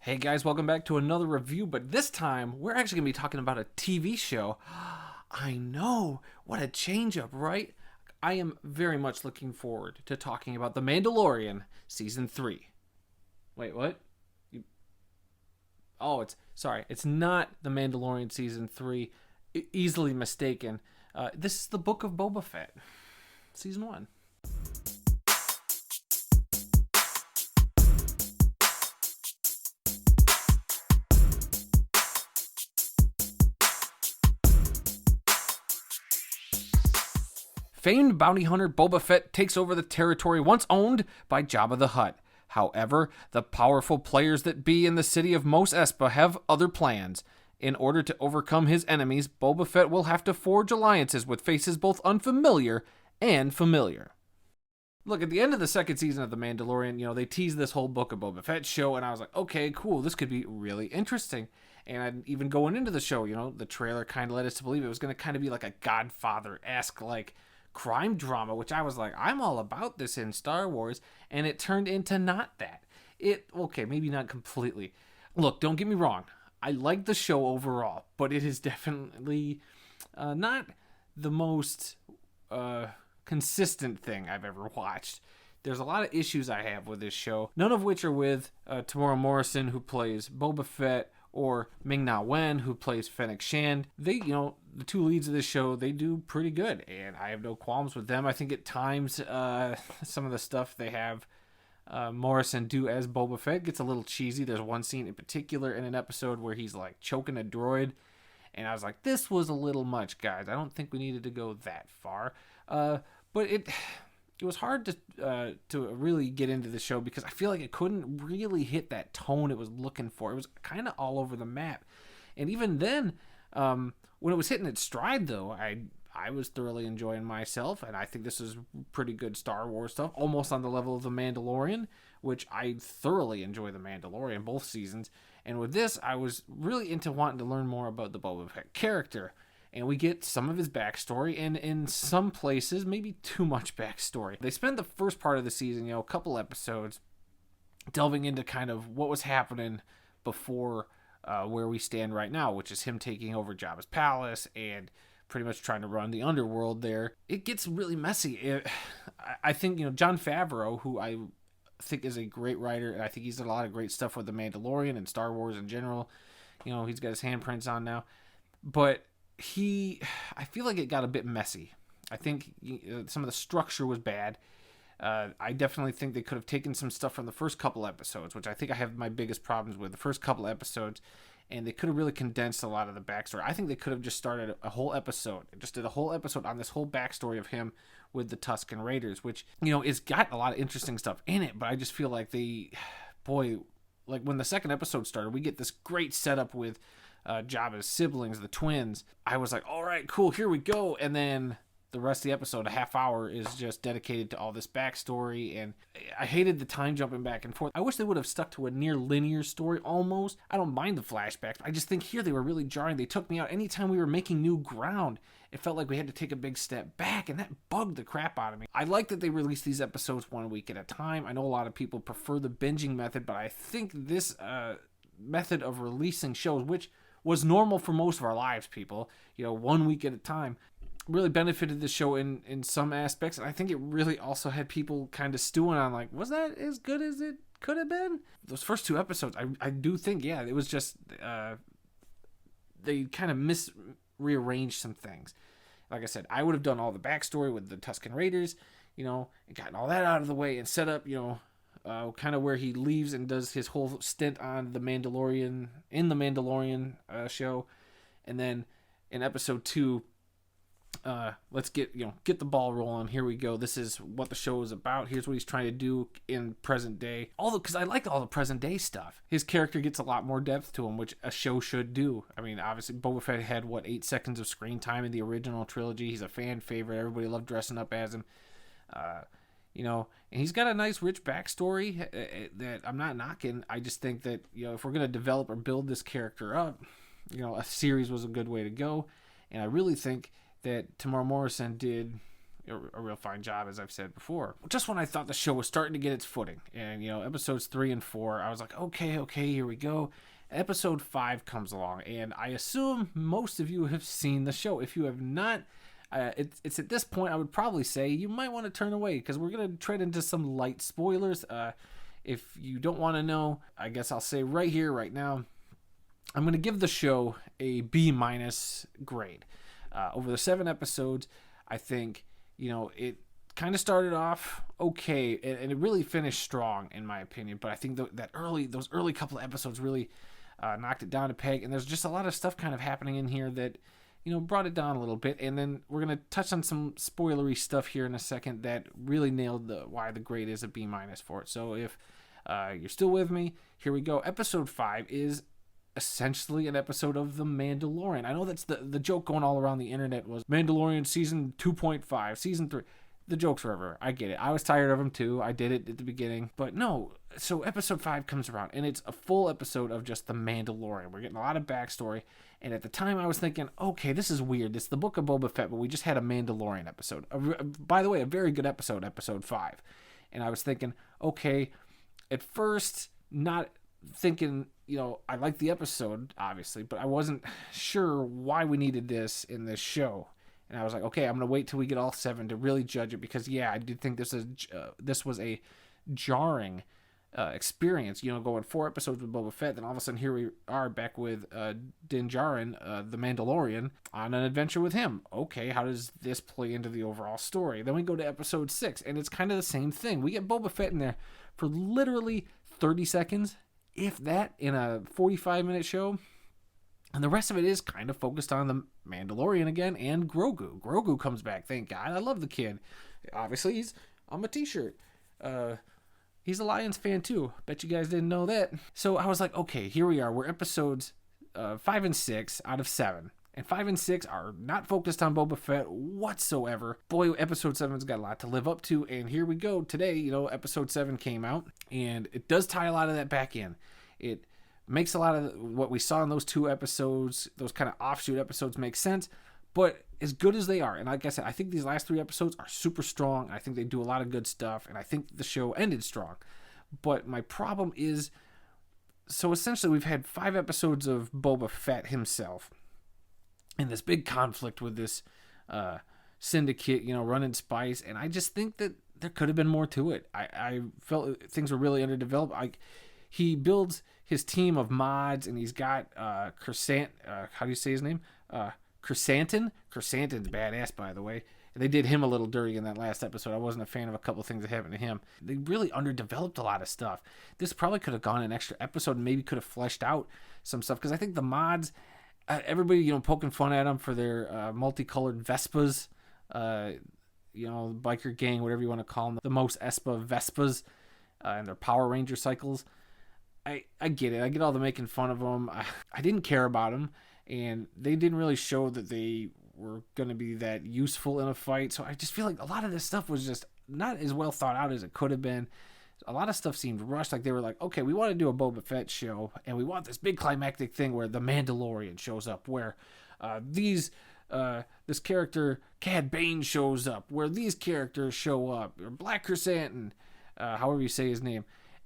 Hey guys, welcome back to another review, but this time we're actually going to be talking about a TV show. I know, what a change up, right? I am very much looking forward to talking about The Mandalorian Season 3. Wait, what? It's not The Mandalorian Season 3. Easily mistaken. This is the Book of Boba Fett, Season 1. Famed bounty hunter Boba Fett takes over the territory once owned by Jabba the Hutt. However, the powerful players that be in the city of Mos Espa have other plans. In order to overcome his enemies, Boba Fett will have to forge alliances with faces both unfamiliar and familiar. Look, at the end of the second season of The Mandalorian, they teased this whole Book of Boba Fett show, and I was like, okay, cool, this could be really interesting. And even going into the show, the trailer kind of led us to believe it was going to kind of be like a Godfather-esque, crime drama, which I was like, I'm all about this in Star Wars, and it turned into not that. Maybe not completely. Look, don't get me wrong, I like the show overall, but it is definitely not the most consistent thing I've ever watched. There's a lot of issues I have with this show, none of which are with Temuera Morrison, who plays Boba Fett, or Ming-Na, who plays Fennec Shand. They, the two leads of this show, they do pretty good, and I have no qualms with them. I think at times some of the stuff they have Morrison do as Boba Fett gets a little cheesy. There's one scene in particular in an episode where he's choking a droid, and I was like, this was a little much, guys. I don't think we needed to go that far. But it was hard to really get into the show because I feel like it couldn't really hit that tone it was looking for. It was kind of all over the map. And even then, when it was hitting its stride, though, I was thoroughly enjoying myself, and I think this is pretty good Star Wars stuff, almost on the level of The Mandalorian, which I thoroughly enjoy The Mandalorian, both seasons. And with this, I was really into wanting to learn more about the Boba Fett character. And we get some of his backstory, and in some places, maybe too much backstory. They spent the first part of the season, a couple episodes, delving into kind of what was happening before where we stand right now, which is him taking over Jabba's palace and pretty much trying to run the underworld there. It gets really messy. I think, Jon Favreau, who I think is a great writer, and I think he's done a lot of great stuff with The Mandalorian and Star Wars in general. He's got his handprints on now. But I feel like it got a bit messy. I think some of the structure was bad. I definitely think they could have taken some stuff from the first couple episodes, which I think I have my biggest problems with the first couple episodes, and they could have really condensed a lot of the backstory. I think they could have just started a whole episode, just did a whole episode on this whole backstory of him with the Tusken Raiders, which, it's got a lot of interesting stuff in it, but I just feel like when the second episode started, we get this great setup with Jabba's siblings, the twins. I was like, all right, cool, here we go. And then the rest of the episode, a half hour, is just dedicated to all this backstory. And I hated the time jumping back and forth. I wish they would have stuck to a near linear story almost. I don't mind the flashbacks. I just think here they were really jarring. They took me out. Anytime we were making new ground, it felt like we had to take a big step back, and that bugged the crap out of me. I like that they release these episodes 1 week at a time. I know a lot of people prefer the binging method, but I think this method of releasing shows, which was normal for most of our lives, people, 1 week at a time, really benefited the show in some aspects. And I think it really also had people kind of stewing on, was that as good as it could have been? Those first two episodes, I do think, it was just, they kind of rearranged some things. Like I said, I would have done all the backstory with the Tusken Raiders, and gotten all that out of the way and set up, kind of where he leaves and does his whole stint on The Mandalorian, in The Mandalorian show. And then in episode 2, let's get the ball rolling. Here we go. This is what the show is about. Here's what he's trying to do in present day. Because I like all the present day stuff. His character gets a lot more depth to him, which a show should do. I mean, obviously, Boba Fett had, 8 seconds of screen time in the original trilogy. He's a fan favorite. Everybody loved dressing up as him. And he's got a nice, rich backstory that I'm not knocking. I just think that, if we're going to develop or build this character up, a series was a good way to go. And I really think that Temuera Morrison did a real fine job, as I've said before. Just when I thought the show was starting to get its footing, and episodes 3 and 4, I was like, okay, here we go. Episode 5 comes along, and I assume most of you have seen the show. If you have not, it's at this point I would probably say you might want to turn away, because we're going to tread into some light spoilers. If you don't want to know, I guess I'll say right here, right now, I'm going to give the show a B- grade. Over the 7 episodes, I think, it kind of started off okay, and it really finished strong, in my opinion. But I think those early couple of episodes really knocked it down a peg, and there's just a lot of stuff kind of happening in here that, brought it down a little bit. And then we're going to touch on some spoilery stuff here in a second that really nailed why the grade is a B- for it. So if you're still with me, here we go. Episode 5 is essentially an episode of The Mandalorian. I know that's the joke going all around the internet was Mandalorian season 2.5, season 3. The jokes were everywhere. I get it. I was tired of them too. I did it at the beginning. But no, so episode 5 comes around, and it's a full episode of just The Mandalorian. We're getting a lot of backstory. And at the time, I was thinking, okay, this is weird. It's the Book of Boba Fett, but we just had a Mandalorian episode. By the way, a very good episode, episode 5. And I was thinking, okay, at first, not thinking, I liked the episode, obviously, but I wasn't sure why we needed this in this show. And I was like, okay, I'm going to wait till we get all 7 to really judge it, because, yeah, I did think this was a jarring experience, going 4 episodes with Boba Fett, then all of a sudden here we are back with Din Djarin, the Mandalorian, on an adventure with him. Okay, how does this play into the overall story? Then we go to episode 6, and it's kind of the same thing. We get Boba Fett in there for literally 30 seconds, if that, in a 45-minute show. And the rest of it is kind of focused on the Mandalorian again and Grogu. Grogu comes back, thank God. I love the kid. Obviously, he's on my t-shirt. He's a Lions fan too. Bet you guys didn't know that. So I was like, okay, here we are. We're episodes 5 and 6 out of 7. And 5 and 6 are not focused on Boba Fett whatsoever. Boy, episode 7's got a lot to live up to. And here we go. Today, episode 7 came out. And it does tie a lot of that back in. It makes a lot of what we saw in those 2 episodes, those kind of offshoot episodes, make sense. But as good as they are, and like I said, I think these last 3 episodes are super strong. I think they do a lot of good stuff, and I think the show ended strong. But my problem is, so essentially we've had 5 episodes of Boba Fett himself, and this big conflict with this syndicate, running spice, and I just think that there could have been more to it. I felt things were really underdeveloped. He builds his team of mods, and he's got how do you say his name? Chrysanthemum. Chrysanthemum's badass, by the way. And they did him a little dirty in that last episode. I wasn't a fan of a couple of things that happened to him. They really underdeveloped a lot of stuff. This probably could have gone an extra episode and maybe could have fleshed out some stuff, because I think the mods, everybody, poking fun at them for their multicolored Vespas, biker gang, whatever you want to call them, the most Espa Vespas, and their Power Ranger cycles. I get it. I get all the making fun of them. I didn't care about them, and they didn't really show that they were going to be that useful in a fight. So I just feel like a lot of this stuff was just not as well thought out as it could have been. A lot of stuff seemed rushed. Like they were like, okay, we want to do a Boba Fett show, and we want this big climactic thing where the Mandalorian shows up, where this character Cad Bane shows up, where these characters show up, or Black Chrysanthemum, however you say his name,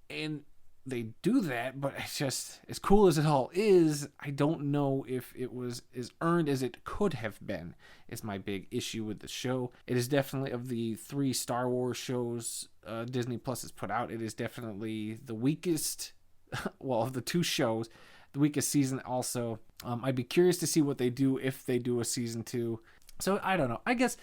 and they do that, but it's just, as cool as it all is, I don't know if it was as earned as it could have been, is my big issue with the show. It is definitely, of the 3 Star Wars shows Disney Plus has put out, it is definitely the weakest, well, of the 2 shows, the weakest season also. I'd be curious to see what they do if they do a season 2. So I don't know. I guess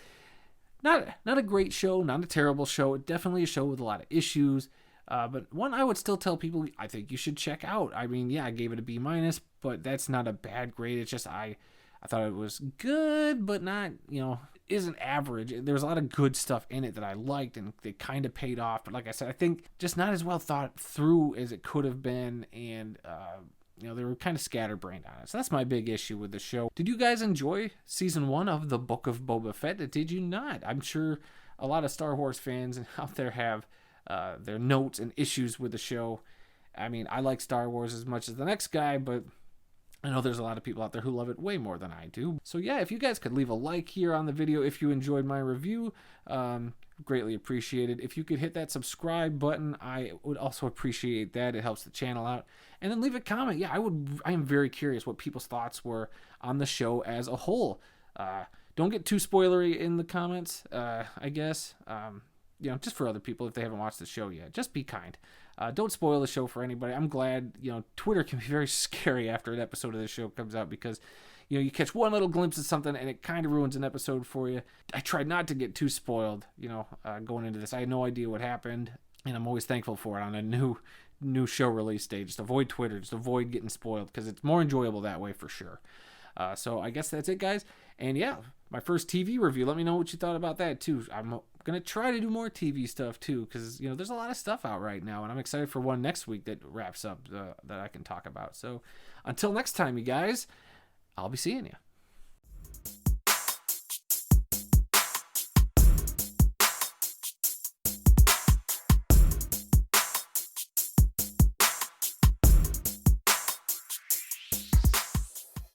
not a great show, not a terrible show. Definitely a show with a lot of issues. But one I would still tell people I think you should check out. I mean, yeah, I gave it a B-, but that's not a bad grade. It's just I thought it was good, but not, isn't average. There's a lot of good stuff in it that I liked, and they kind of paid off. But like I said, I think just not as well thought through as it could have been, and they were kind of scatterbrained on it. So that's my big issue with the show. Did you guys enjoy season 1 of The Book of Boba Fett? Did you not? I'm sure a lot of Star Wars fans out there have their notes and issues with the show. I mean, I like Star Wars as much as the next guy, but I know there's a lot of people out there who love it way more than I do. So yeah, if you guys could leave a like here on the video if you enjoyed my review, greatly appreciated. If you could hit that subscribe button, I would also appreciate that. It helps the channel out. And then leave a comment. Yeah, I am very curious what people's thoughts were on the show as a whole. Don't get too spoilery in the comments, I guess. Just for other people if they haven't watched the show yet. Just be kind. Don't spoil the show for anybody. I'm glad, Twitter can be very scary after an episode of the show comes out because, you catch one little glimpse of something and it kind of ruins an episode for you. I tried not to get too spoiled, going into this. I had no idea what happened, and I'm always thankful for it on a new show release day. Just avoid Twitter. Just avoid getting spoiled because it's more enjoyable that way for sure. So I guess that's it, guys. And yeah, my first TV review. Let me know what you thought about that too. I'm gonna try to do more TV stuff too, because there's a lot of stuff out right now, and I'm excited for one next week that wraps up that I can talk about. So until next time, you guys, I'll be seeing you.